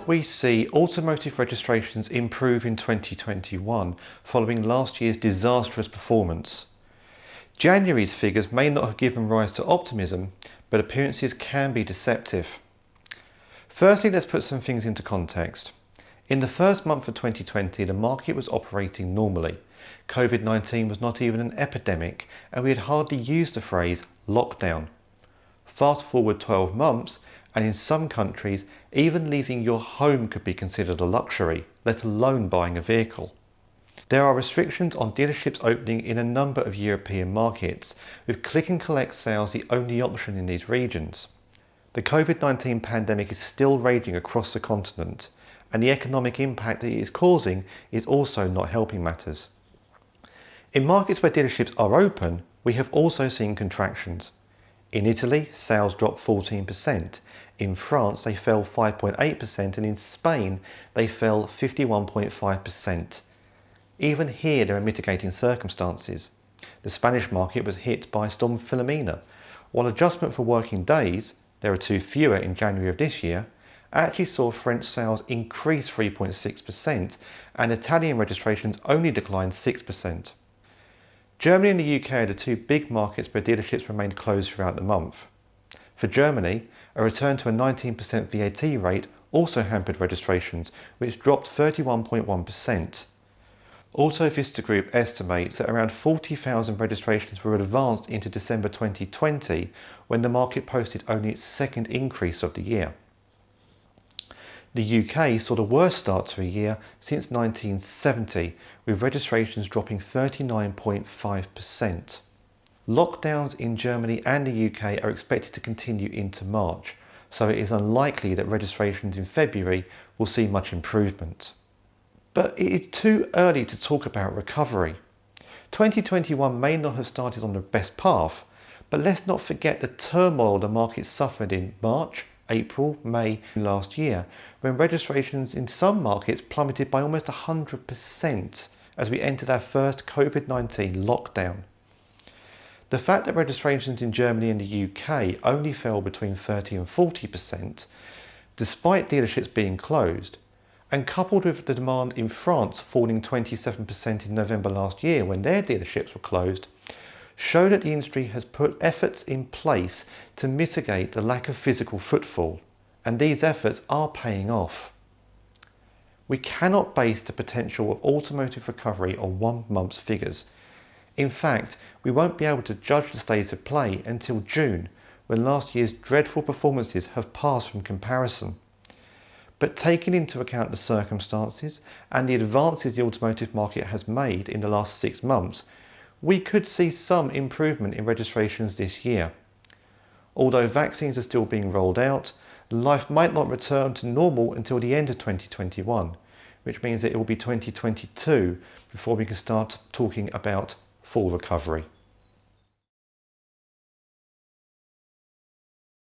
helped we see automotive registrations improve in 2021 following last year's disastrous performance. January's figures may not have given rise to optimism, but appearances can be deceptive. Firstly, let's put some things into context. In the first month of 2020, the market was operating normally. COVID-19 was not even an epidemic, and we had hardly used the phrase lockdown. Fast forward 12 months, and in some countries, even leaving your home could be considered a luxury, let alone buying a vehicle. There are restrictions on dealerships opening in a number of European markets, with click and collect sales the only option in these regions. The COVID-19 pandemic is still raging across the continent, and the economic impact it is causing is also not helping matters. In markets where dealerships are open, we have also seen contractions. In Italy, sales dropped 14%. In France, they fell 5.8%, and in Spain, they fell 51.5%. Even here, there are mitigating circumstances. The Spanish market was hit by Storm Filomena, while adjustment for working days, there are 2 fewer in January of this year, actually saw French sales increase 3.6%, and Italian registrations only declined 6%. Germany and the UK are the 2 big markets where dealerships remained closed throughout the month. For Germany, a return to a 19% VAT rate also hampered registrations, which dropped 31.1%. Autovista Group estimates that around 40,000 registrations were advanced into December 2020, when the market posted only its second increase of the year. The UK saw the worst start to a year since 1970, with registrations dropping 39.5%. Lockdowns in Germany and the UK are expected to continue into March, so it is unlikely that registrations in February will see much improvement. But it is too early to talk about recovery. 2021 may not have started on the best path, but let's not forget the turmoil the market suffered in March, April, May last year, when registrations in some markets plummeted by almost 100% as we entered our first COVID-19 lockdown. The fact that registrations in Germany and the UK only fell between 30 and 40%, despite dealerships being closed, and coupled with the demand in France falling 27% in November last year when their dealerships were closed, show that the industry has put efforts in place to mitigate the lack of physical footfall, and these efforts are paying off. We cannot base the potential of automotive recovery on 1 month's figures. In fact, we won't be able to judge the state of play until June, when last year's dreadful performances have passed from comparison. But taking into account the circumstances and the advances the automotive market has made in the last 6 months, we could see some improvement in registrations this year. Although vaccines are still being rolled out, life might not return to normal until the end of 2021, which means that it will be 2022 before we can start talking about full recovery.